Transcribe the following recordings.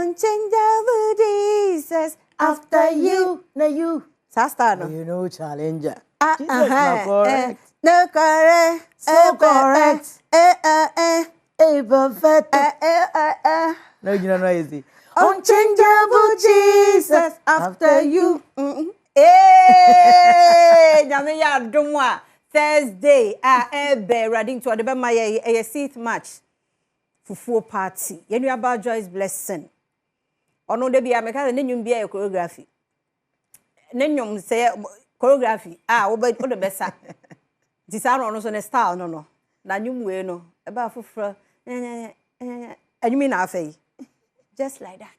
unchangeable Jesus. After you, na you. Sastano. You know, challenger. Jesus, not correct. No correct. So correct. Perfect. No, you know, easy. Unchangeable Jesus. After you. Hey, Nyame ya domwa. Thursday, be ready to the my a seat match. Fufuo party. Yenu about Joyce blessing. Ono de bia meka ne nyum bia choreography. Ne nyum say choreography. Wo the besa. This are no so ne style no. Na nyum we no. E ba fufura. Anyumi na afei. Just like that.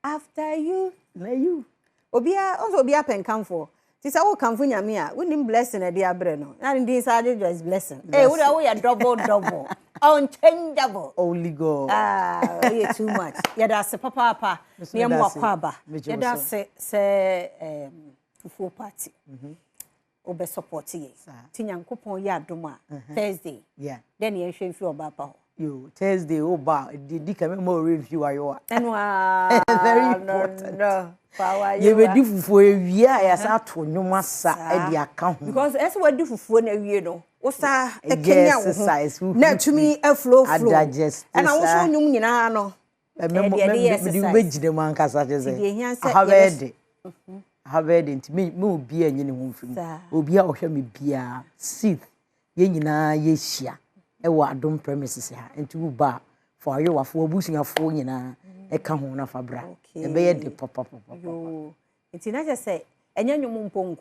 After you, na you. Obia pen come for. This all come for nyame a. We nim blessing e dia bre no. Na ndi inside Joyce blessing. Hey, we are double. Unchangeable. Only God. Yeah, too much. Yeah, that's a papa. Near Mwakaba. Yeah, that's a full party. Obe support ye. Tinyan coupon ya doma. Thursday. Yeah. Then you should feel about. You Thursday, ba. Did come more review are you? And very important. No. You will do for a year as I told you, Massa, at the account. Because that's what do for you know. Osa exercise. Now to me a flow. Digest. And I also knew you know. I wage the man cast I have heard it. Me, be a union from. Obia or hear me be a seat. Yenina, yesia. A Adom premises here, and to bar for you are for boosting a phone in a kahuna fabra. A bed pop. It's not just say. And you mumpong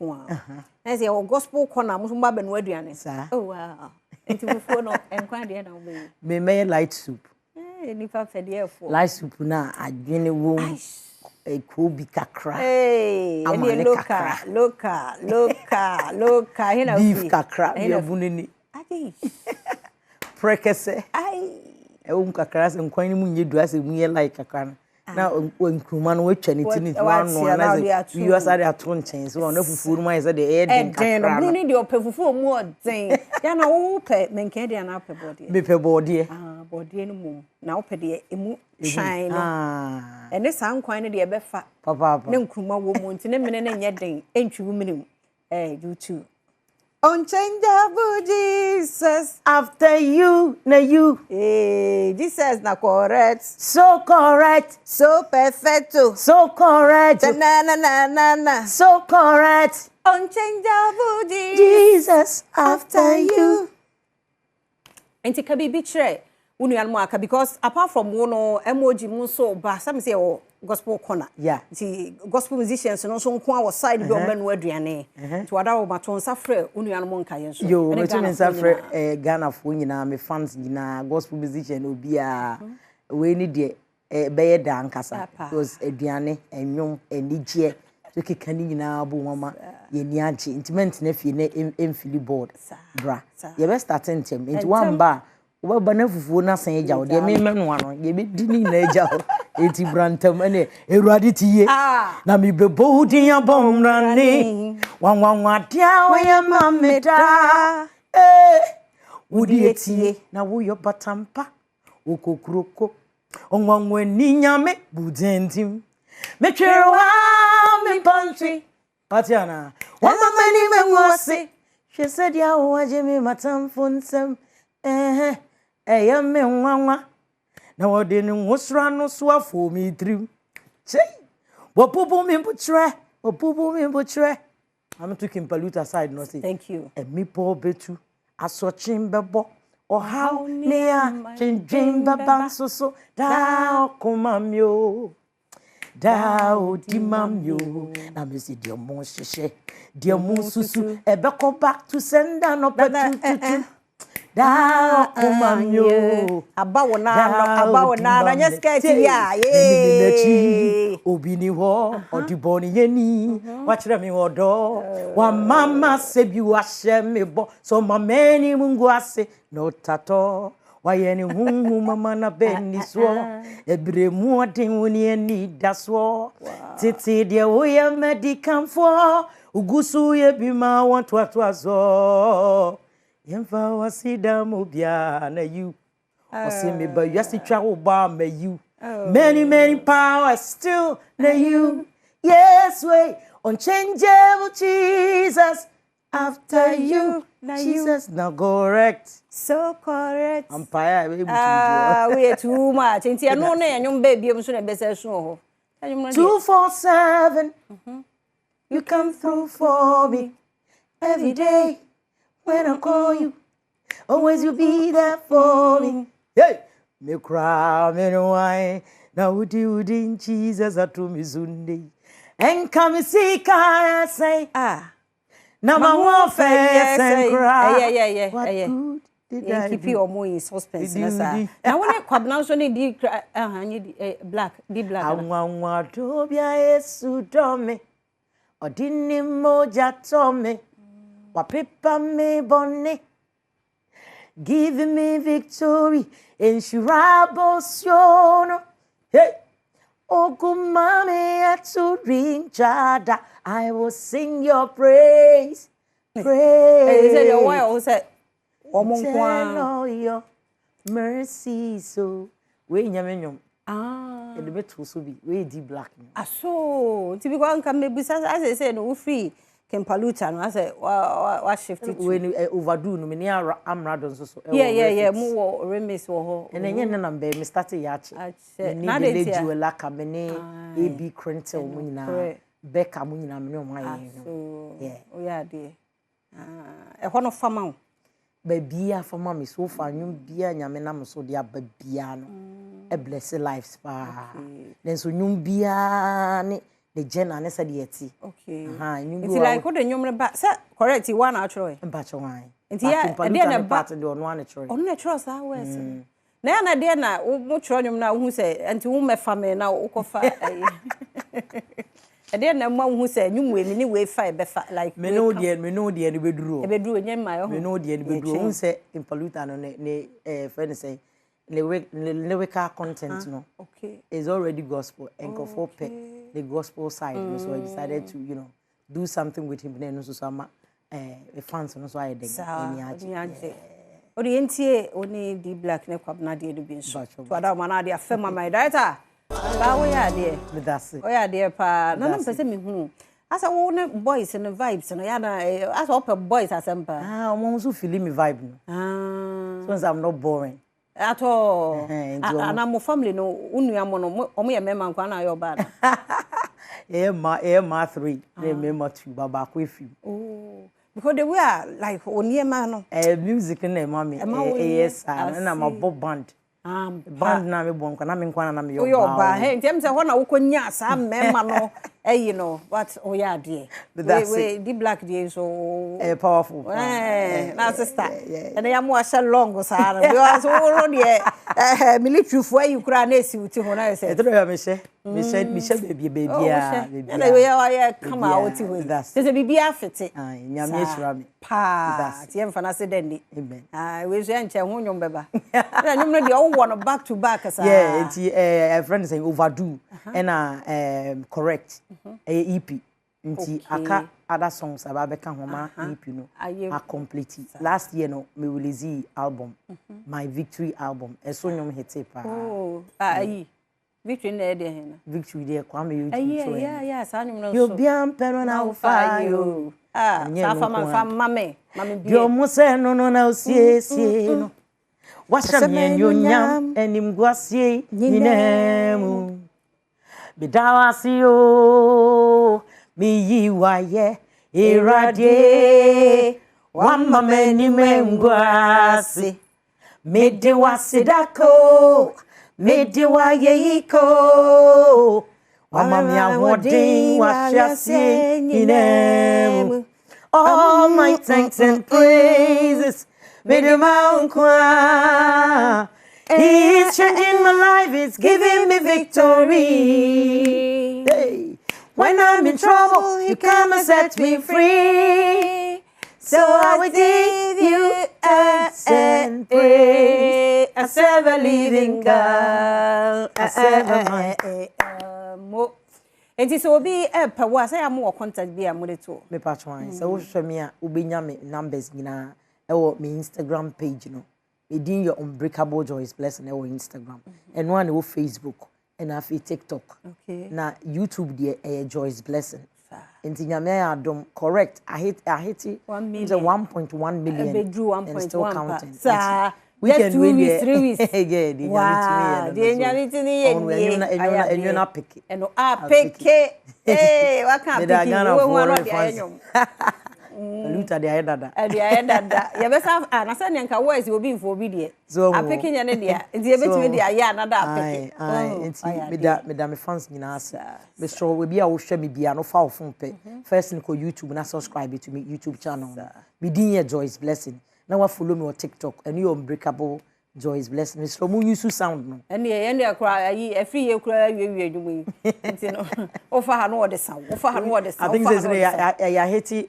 as your gospel corner, Musumba and Wedian. Oh, wow. Into the phone and quite the end. May light soup. Light soup now, I didn't room a kubi kakra. Hey, look, beef kakra, you're bunny. Precase. I won't kakras and coin when you dress me like a crown. Now, when Kuman watch anything is one, you are at a tone change. So, no food, my is at the head. And then, need your pay for more thing. Yana, oh, pet, men can't an upper body. Be body. Body anymore. Now, petty, shine. And this sound quite a dear befa. Papa, no Kuma woman, in a minute and yet, ain't you women? You too. Unchangeable Jesus. After you, na you. Hey, Jesus na correct. So correct. So perfecto. So correct. Na. So correct. Unchangeable Jesus. After you. And it can be betrayed. Because apart from one emoji muso ba some say gospel corner. Yeah. The gospel musicians no so nko our side be on benwe aduane. To wada wo baton safre unuanmo nka yen so. Yo, me safre Ghana fo nyina me fans nyina gospel musician obi a we ni de beye da nkasa because aduane enwom enigye so keka ni nyina bo mama ye ni age intimate na fie na emfili board bra. Ye be starting tem into one bar Oba na fufuo na san eja o de me menu ano ye be dini na eja o eti brantam ene erade tie na me bebo din abom rane wan dia o ye mameda wudi etie na wo yo batampa okokroko onwanwe ni nyame budendim me twere me pantry patiana wan mama ni me wose she said ya o aje me matamfo nsem me nwanwa na wode ni nwosra no so afo mi trim chei wopupu mi mputre I'm taking pollute aside no say thank you me po betu asochin bebo o how ne a chin baba so da komamyo da odimamyo na me see dia mo hyehe dia mo susu ebeko back to sender no petu da umamyo abawo na nya sketi ya ye obini ho odiboni yeni wachira mi odo wa mama sebi wa shemebo so mameni mungu ase no tato wa yeni hunhu mama na beni so ebremu odin woni ani daso titi de wo ye medical for ugusu ye bima want azo Yemfa wasida mobia na you. Ose me ba yasi twa wo ba ma you. Many powers still na you. Yes, way unchangeable Jesus. After you, Jesus, now correct. So correct. Umpire, we are too much. And you know, and baby, I'm soon a better show. 247. You come through for me every day when I call you. Always you be there for me. Hey, me cry, me no wine. Now would you in Jesus at me Sunday? And come see, I say, now my warfare and cry. Yeah. What good did I keep you more in suspense? Now when I come now, so need black, black. I want to be a sudome. Or didn't moja tome. What paper me bonnet. Give me victory in Shirabosiono. Hey, oh, good mommy, at to ring chada. I will sing your praise. Praise. Is your wife who said, Tell your mercy. So, we nyamenyum. And the better so be we deep black. So, typical can maybe as I said, no free. Kempaluta no say what shifted when overdo no me near amradon so yeah more remis wo ho and enye na number me start yachi na de leju la ka me ne ab crentel mu nyina beka mu nyina me no maye no yeah o ya de e ho no fama ba bia fama me so fa nwum bia nyame na me so de ababia no e bless lives pa then so nwum bia ne the general ne said yeti okay it's like what the nyomre ba say correct one actually mpacho wan nti ya de na part de ono natural ono natural sa wes na na de na mo tro nyom na hu say nti wo mefa me na wo kofa de na mo hu say nyum we ni we fa be fa like me no de ni beduro nyem ma yo me no de ni beduro hu say impoluta no ne friend say lyrical content no okay is already gospel and for the gospel side so I decided to do something with him then so sama fans no so I dey orientie oni di black ne kwabna de bi nso to ada ma na de afema my director ba wo ya de medase o ya de pa na pese me hu asa wo ne boys ne vibes no ya na asa open boys asempa omo so feel me vibe no so I'm not boring at all. And I'm family no unuamono omo ye mema nkwa na yo ba na ma 3 na mema 2 baba ko efi oh because they were like oniema no music na mama yes na ma bob band band na me bon nkwa na me nkwa na me yo ba he ntem se ho na wokonya sa mema no you know what oh yeah dear we the black dear so powerful na sister and ya mo asha long sa na because all the military for you kura na esi uti ho na say e tro ya me she baby and we ya come out we say baby afete nyame eshira me pa tie mfa na se dendi amen we so enche ho nyom beba na nyom no de o wo no back to back sa yeah a friend saying overdo and correct EP nti aka other songs ababeka homa EP no are complete last year no me release album my victory album eso nyom hit pa ayi victory na de hena victory de kwa me YouTube yeah sa nyom no so you bien pero na ufayo sa fama me bio mo se no na osiesie no washa nyonyam enim guasie nyinemu bidawasio mi yiwaye irade wamma meni mengwasi mediwaye iko wamma mi awodi washasi nyinemu all my thanks and praises Medimankwa. He's changing my life, it's giving me victory. Hey. When I'm in trouble, you come and set me free. So I will give you thanks and praise. I serve a living God. I serve a Enti so obi pa wa say am contact bi amode to. Me patron. So wo hwe me a obenya me numbers nyina ewo me Instagram page no. Edin your unbreakable Joyce blessing ewo Instagram. And one ewo Facebook. and afi TikTok. Okay. Na YouTube the Joyce Blessing. Inti nyame Adom correct. I hit 1 million. 1.1 million. And still counting. Sir. Weekend 2 weeks, 3 weeks. Yeah, the wow. The nyamiti ni and you not pick it. And pick it. Hey, what can't pick it? Luta de ayedada. De ayedada. Ya besa na say nka voice will be for bi so apeke nya ne dia. Nti e betimi dia ya na da apeke. Nti me da me fans nyina ase. Me sure we bi a wo hwe me bia no fa wo phone pe. First nko YouTube na subscribe to me YouTube channel. Me din ye Joyce Blessing. Na wa follow me on TikTok and you unbreakable Joyce Blessing. Me sure mo use sound no. And ye kra yi every year kra wi adwuma yi. Nti no ofa ha no wo de sound. Ofa ha no wo de sound. I think say ya hiti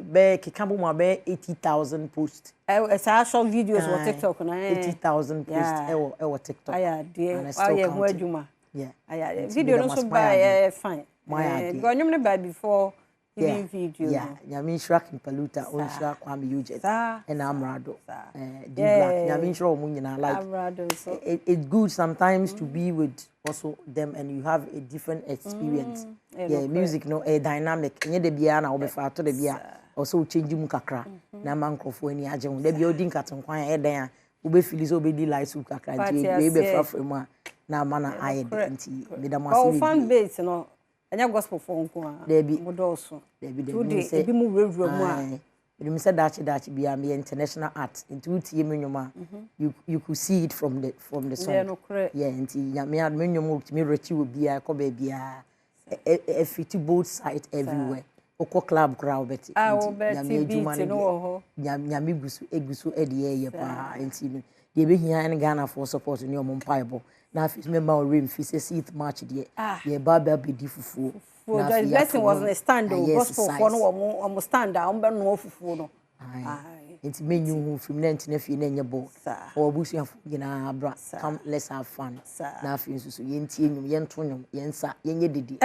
be kikabo mo be 80,000 posts. Sa short videos on TikTok na 80,000 posts e TikTok. Aya dear. Aya ho adwuma. Yeah. Aya video no so buy fine. Because nyum ne buy before even video. Yeah. Nyami Shrak Paluta on Shrak Kwame Ujet and Amrado. The black Nyami Shrak mu nyina like Amrado. So it's good sometimes to be with also them and you have a different experience. Yeah, music no a dynamic. Nye de bia na obefa to de bia also change mu kakra na mankrofo ani age ho de bia odi nkatenkwan e den a obe feel so obe di light su kakra nti we be frafra mu a na mana ayede nti me da mo ase fan base no anya gospel for nko a modoso de bi mu wewura mu a me say dachi bia me international art nti utie me nyoma you could see it from the song yeah nti me ad me nyoma me rechi wo bia ko ba bia a fit both side everywhere oko club crowd beti nyame adwuma no nyame egusu e de ye pa nti no de be hia ne Ghana for support ni omo mpaibo na afis member o rem fi say 6th March de ye baba be di fufuo na the blessing was a stand o gospel for no omo stand a ombe no fufuo no nti menyu hu film na ntina fi na nye bo o busuafo gina abra come let's have fun na afi nsusu ye ntie nyum ye nto nyum ye nsa ye nye didi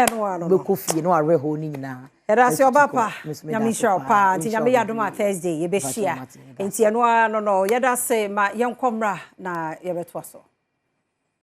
be ko fie no are ho ni nyina erase obapa nyame show pa nti nyame yadom Thursday ye be hia nti eno no yeda se ma ye nkomra na ye beto so